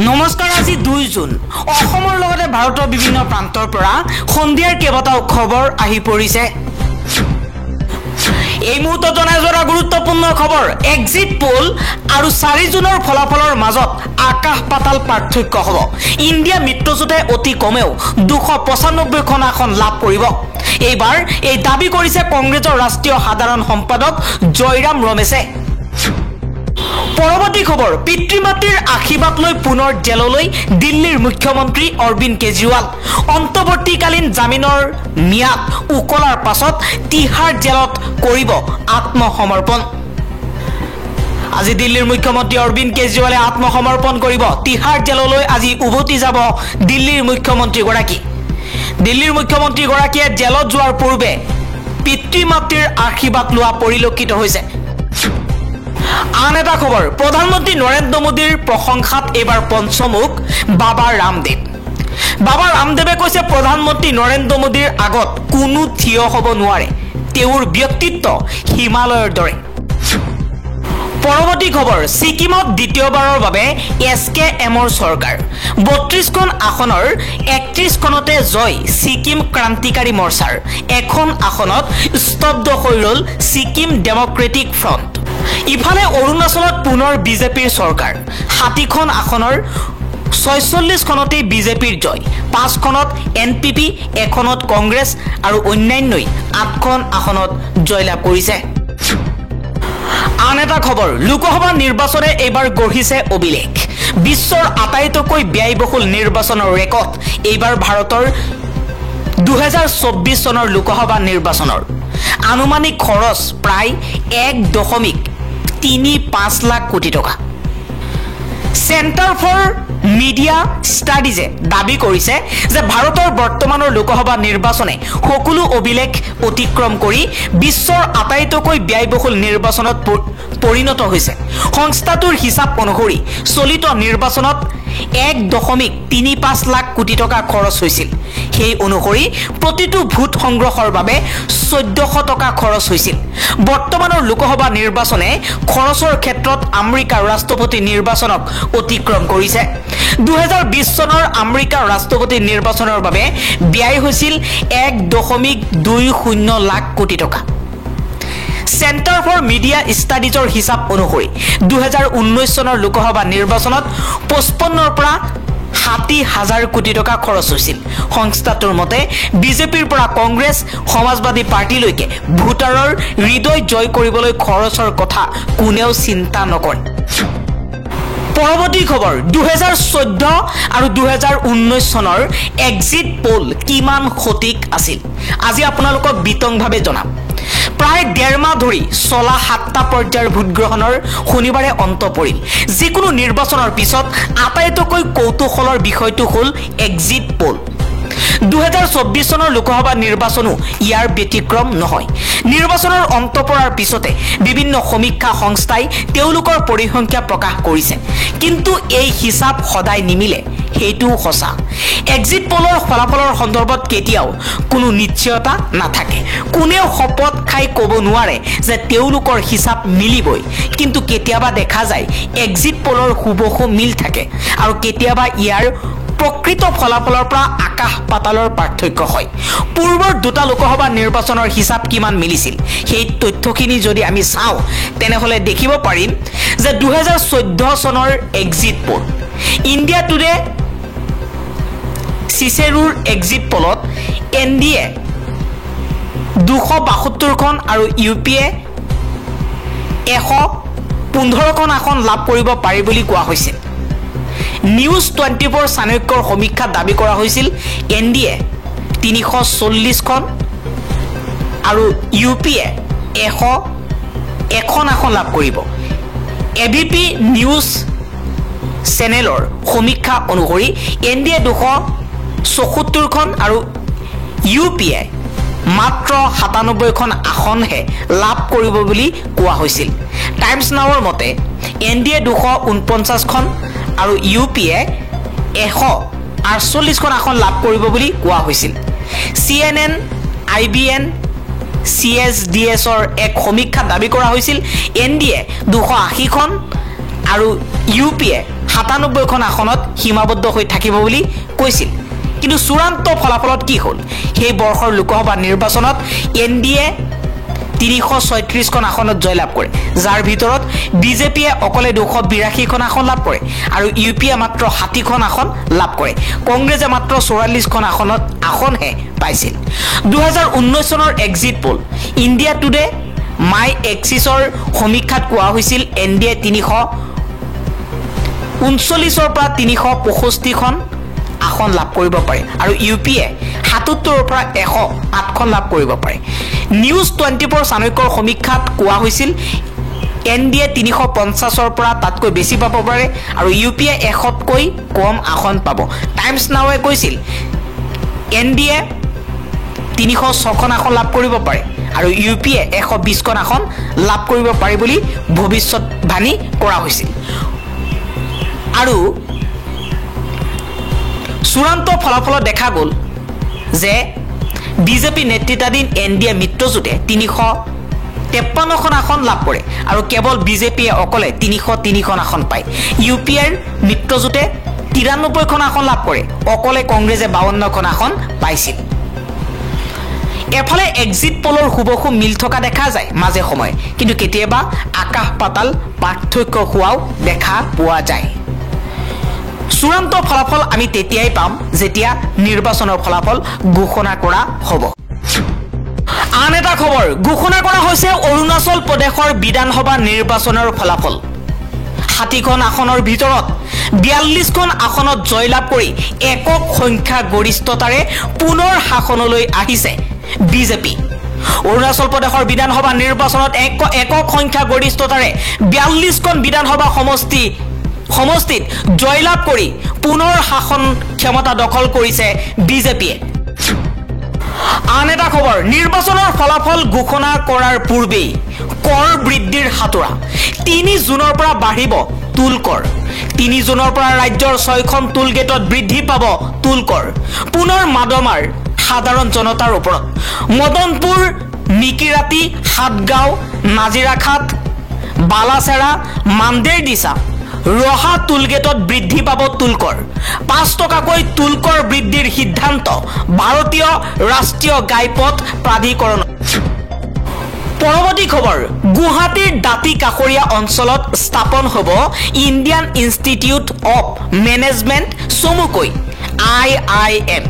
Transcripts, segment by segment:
নমস্কাৰ আজি 2 জুন অসমৰ লগতে ভাৰতৰ বিভিন্ন প্ৰান্তৰ পৰা সন্ধিয়াৰ কেইবাটাও খবৰ আহি পৰিছে এই মুহূৰ্তত জনাই যোৱা গুৰুত্বপূৰ্ণ খবৰ এক্সিট পোল আৰু 4 জুনৰ ফলাফলৰ মাজত আকাশ পাতাল পাৰ্থক্য হ'ব ইণ্ডিয়া মিত্ৰজোঁটে অতি কমেও 295 খন আসন লাভ কৰিব এইবাৰ এই দাবী কৰিছে কংগ্ৰেছৰ ৰাষ্ট্ৰীয় সাধাৰণ সম্পাদক জয়ৰাম ৰমেশে পৰৱৰ্তী খবৰ পিতৃ-মাতৃৰ আশীৰ্বাদ লৈ পুনৰ জেললৈ দিল্লীৰ মুখ্যমন্ত্ৰী অৰবিন্দ কেজৰিৱাল অন্তৱৰ্তীকালীন জামিনৰ ম্যাদ উকলাৰ পাছত তিহাৰ জেলত কৰিব আত্মসমৰ্পণ আজি দিল্লীৰ মুখ্যমন্ত্ৰী অৰবিন্দ কেজৰিৱালে আত্মসমৰ্পণ কৰিব তিহাৰ জেললৈ আজি উভতি যাব দিল্লীৰ মুখ্যমন্ত্ৰীগৰাকীয়ে জেলত যোৱাৰ পূৰ্বে পিতৃ-মাতৃৰ আশীৰ্বাদ লোৱা পৰিলক্ষিত হৈছে আন এটা খবৰ প্ৰধানমন্ত্ৰী নৰেন্দ্ৰ মোদীৰ প্ৰশংসাত এবাৰ পঞ্চমুখ বাবা ৰামদেৱে কৈছে প্ৰধানমন্ত্ৰী নৰেন্দ্ৰ মোদীৰ আগত কোনো থিয় হ'ব নোৱাৰে তেওঁৰ ব্যক্তিত্ব হিমালয়ৰ দৰে পৰৱৰ্তী খবৰ ছিকিমত দ্বিতীয়বাৰৰ বাবে এছকেএমৰ চৰকাৰ 32 খন আসনৰ 31 খনতে জয় ছিকিম ক্ৰান্তিকাৰী মৰ্চাৰ এখন আসনত স্তব্ধ হৈ ৰল ছিকিম ডেমক্ৰেটিক ফ্ৰণ্ট ইফালে অৰুণাচলত পুনৰ বিজেপিৰ চৰকাৰ 60 খন আসনৰ 46 খনতে বিজেপিৰ জয় 5 খনত এনপিপি এখনত কংগ্ৰেছ আৰু অন্যান্যই 8 খন আসনত জয়লাভ কৰিছে আন এটা খবৰ লোকসভা নিৰ্বাচনে এইবাৰ গঢ়িছে অভিলেখ বিশ্বৰ আটাইতকৈ ব্যয়বহুল নিৰ্বাচনৰ ৰেকৰ্ড এইবাৰ ভাৰতৰ 2024 চনৰ লোকসভা নিৰ্বাচনৰ আনুমানিক খৰচ প্ৰায় 1.35 লাখ কোটি টকা চেণ্টাৰ ফৰ মিডিয়া ষ্টাডিজে দাবী কৰিছে যে ভাৰতৰ বৰ্তমানৰ লোকসভা নিৰ্বাচনে সকলো অভিলেখ অতিক্ৰম কৰি বিশ্বৰ আটাইতকৈ ব্যয়বহুল নিৰ্বাচনত পৰিণত হৈছে সংস্থাটোৰ হিচাপ অনুসৰি চলিত নিৰ্বাচনত 1.35 লাখ কোটি টকা খৰচ হৈছিল সেই অনুসৰি প্ৰতিটো ভোট সংগ্ৰহৰ বাবে 1400 টকা খৰচ হৈছিল বৰ্তমানৰ লোকসভা নিৰ্বাচনে খৰচৰ ক্ষেত্ৰত আমেৰিকাৰ ৰাষ্ট্ৰপতি নিৰ্বাচনক অতিক্ৰম কৰিছে 2020 চনৰ আমেৰিকাৰ ৰাষ্ট্ৰপতি নিৰ্বাচনৰ বাবে ব্যয় হৈছিল 1.20 লাখ কোটি টকা চেণ্টাৰ ফৰ মিডিয়া ষ্টাডিজৰ হিচাপ অনুসৰি 2019 চনৰ লোকসভা নিৰ্বাচনত 55ৰ পৰা 60,000 কোটি টকা খৰচ হৈছিল সংস্থাটোৰ মতে বিজেপিৰ পৰা কংগ্ৰেছ সমাজবাদী পাৰ্টিলৈকে ভোটাৰৰ হৃদয় জয় কৰিবলৈ খৰচৰ কথা কোনেও চিন্তা নকৰে পৰৱৰ্তী খবৰ 2014 আৰু 2019 চনৰ এক্সিট পোল কিমান সঠিক আছিল আজি আপোনালোকক বিতংভাৱে জনাম প্ৰায় 1.5 মাহ ধৰি চলা 7টা পৰ্যায়ৰ ভোটগ্ৰহণৰ শনিবাৰে অন্ত পৰিল যিকোনো নিৰ্বাচনৰ পিছত আটাইতকৈ কৌতুহলৰ বিষয়টো হ'ল এক্সিট পোল 2024 চনৰ লোকসভা নিৰ্বাচনো ইয়াৰ ব্যতিক্ৰম নহয় নিৰ্বাচনৰ অন্ত পৰাৰ পিছতে বিভিন্ন সমীক্ষা সংস্থাই তেওঁলোকৰ পৰিসংখ্যা প্ৰকাশ কৰিছে কিন্তু এই হিচাপ সদায় নিমিলে হেতুও সঁচা এক্সিট পোলৰ ফলাফলৰ সন্দৰ্ভত কেতিয়াও কোনো নিশ্চয়তা নাথাকে কোনেও শপত খাই ক'ব নোৱাৰে যে তেওঁলোকৰ হিচাপ মিলিবই কিন্তু কেতিয়াবা দেখা যায় এক্সিট পোলৰ হুবহু মিল থাকে আৰু কেতিয়াবা ইয়াৰ প্ৰকৃত ফলাফলৰ পৰা আকাশ পাতালৰ পাৰ্থক্য হয় পূৰ্বৰ দুটা লোকসভা নিৰ্বাচনৰ হিচাপ কিমান মিলিছিল সেই তথ্যখিনি যদি আমি চাওঁ তেনেহলে দেখিব পাৰিম যে 2014 চনৰ এক্সিট পোল ইণ্ডিয়া টুডে চিচেৰুৰ এক্সিট পোলত এনডিএ 272 খন আৰু ইউপিএ 115 খন আসন লাভ কৰিব পাৰি বুলি কোৱা হৈছিল নিউজ 24 চাণক্যৰ সমীক্ষাত দাবী কৰা হৈছিল এনডিএ 340 খন আৰু ইউপিএ 101 খন আসন লাভ কৰিব এবিপি নিউজ চেনেলৰ সমীক্ষা অনুসৰি এনডিএ 274 খন আৰু ইউপিএ মাত্ৰ 97 খন আসনহে লাভ কৰিব বুলি কোৱা হৈছিল টাইমছ নাওৰ মতে এনডিএ 249 খন আৰু ইউপিএ 148 খন আসন লাভ কৰিব বুলি কোৱা হৈছিল CNN IBN CSDSৰ এক সমীক্ষা দাবী কৰা হৈছিল এনডিএ 280 খন আৰু ইউপিএ 97খন আসনত সীমাবদ্ধ হৈ থাকিব বুলি কৈছিল কিন্তু চূড়ান্ত ফলাফলত কি হ'ল সেই বৰ্ষৰ লোকসভা নিৰ্বাচনত এনডিএ 336খন আসনত জয়লাভ কৰে যাৰ ভিতৰত বিজেপিয়ে অকলে 282খন আসন লাভ কৰে আৰু ইউপিএ মাত্ৰ 60খন আসন লাভ কৰে কংগ্ৰেছে মাত্ৰ 44খন আসনহে পাইছিল 2019 চনৰ exit poll India Today my এক্সিছৰ সমীক্ষাত কোৱা হৈছিল এনডিএ 339ৰ পৰা 365খন আসন লাভ কৰিব পাৰে আৰু ইউপিএ 77ৰ পৰা 108খন লাভ কৰিব পাৰে নিউজ 24 চাণক্যৰ সমীক্ষাত কোৱা হৈছিল এনডিএ 350ৰ পৰা তাতকৈ বেছি পাব পাৰে আৰু ইউপিএ 100তকৈ কম আসন পাব টাইমছ নাওৱে কৈছিল এনডিএ 306খন আসন লাভ কৰিব পাৰে আৰু ইউপিএ 120খন আসন লাভ কৰিব পাৰে বুলি ভৱিষ্যতবাণী কৰা হৈছিল আৰু চূড়ান্ত ফলাফলত দেখা গ'ল যে বিজেপি নেতৃত্বাধীন এনডিএ মিত্ৰজোঁটে 353খন আসন লাভ কৰে আৰু কেৱল বিজেপিয়ে অকলে 303খন আসন পায় ইউপিএৰ মিত্ৰজোঁটে 93খন আসন লাভ কৰে অকলে কংগ্ৰেছে 52খন আসন পাইছিল এফালে এক্সিট পোলৰ হুবহু মিল থকা দেখা যায় মাজে সময়ে কিন্তু কেতিয়াবা আকাশ পাতাল পাৰ্থক্য হোৱাও দেখা পোৱা যায় চূড়ান্ত ফলাফল আমি তেতিয়াই পাম যেতিয়া নিৰ্বাচনৰ ফলাফল ঘোষণা কৰা হ'ব আন এটা খবৰ ঘোষণা কৰা হৈছে অৰুণাচল প্ৰদেশৰ বিধানসভা নিৰ্বাচনৰ ফলাফল 60খন আসনৰ ভিতৰত 42খন আসনত জয়লাভ কৰি একক সংখ্যা গৰিষ্ঠতাৰে পুনৰ শাসনলৈ আহিছে বিজেপি অৰুণাচল প্ৰদেশৰ বিধানসভা নিৰ্বাচনত একক সংখ্যা গৰিষ্ঠতাৰে 42খন বিধানসভা সমষ্টিত জয়লাভ কৰি পুনৰ শাসন ক্ষমতা দখল কৰিছে বিজেপিয়ে আন এটা খবৰ নিৰ্বাচনৰ ফলাফল ঘোষণা কৰাৰ পূৰ্বেই কৰ বৃদ্ধিৰ হাতোৰা 3 জুনৰ পৰা বাঢ়িব টুল কৰ 3 জুনৰ পৰা ৰাজ্যৰ 6খন টুল গেটত বৃদ্ধি পাব টুল কৰ পুনৰ মাদমাৰ সাধাৰণ জনতাৰ ওপৰত মদনপুৰ নিকিৰাতি হাতগাঁও নাজিৰাখাট বালাচেৰা মানদেৰদিছা ৰহা টুলগেটত বৃদ্ধি পাব টুলকৰ 5 টকাকৈ টুলকৰ বৃদ্ধিৰ সিদ্ধান্ত ভাৰতীয় ৰাষ্ট্ৰীয় ঘাইপথ প্ৰাধিকৰণ পৰৱৰ্তী খবৰ গুৱাহাটীৰ দাঁতি কাষৰীয়া অঞ্চলত স্থাপন হ'ব ইণ্ডিয়ান ইনষ্টিটিউট অফ মেনেজমেণ্ট চমুকৈ IIM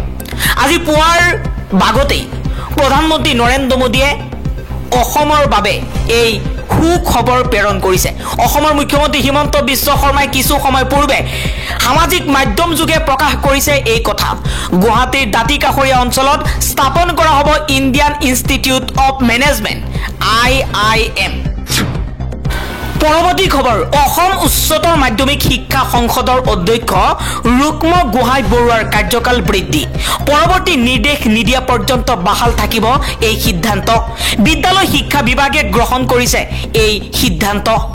আজি পুৱাৰ ভাগতেই প্ৰধানমন্ত্ৰী নৰেন্দ্ৰ মোদীয়ে অসমৰ বাবে এই সুখবৰ প্ৰেৰণ কৰিছে অসমৰ মুখ্যমন্ত্ৰী হিমন্ত বিশ্ব শৰ্মাই কিছু সময় পূৰ্বে সামাজিক মাধ্যম যোগে প্ৰকাশ কৰিছে এই কথা গুৱাহাটীৰ দাঁতি কাষৰীয়া অঞ্চলত স্থাপন কৰা হ'ব Indian institute of management IIM পৰৱৰ্তী খবৰ অসম উচ্চতৰ মাধ্যমিক শিক্ষা সংসদৰ অধ্যক্ষ ৰুক্ম গোহাঁই বৰুৱাৰ কাৰ্যকাল বৃদ্ধি পৰৱৰ্তী নিৰ্দেশ নিদিয়া পৰ্যন্ত বাহাল থাকিব এই সিদ্ধান্ত বিদ্যালয় শিক্ষা বিভাগে গ্ৰহণ কৰিছে এই সিদ্ধান্ত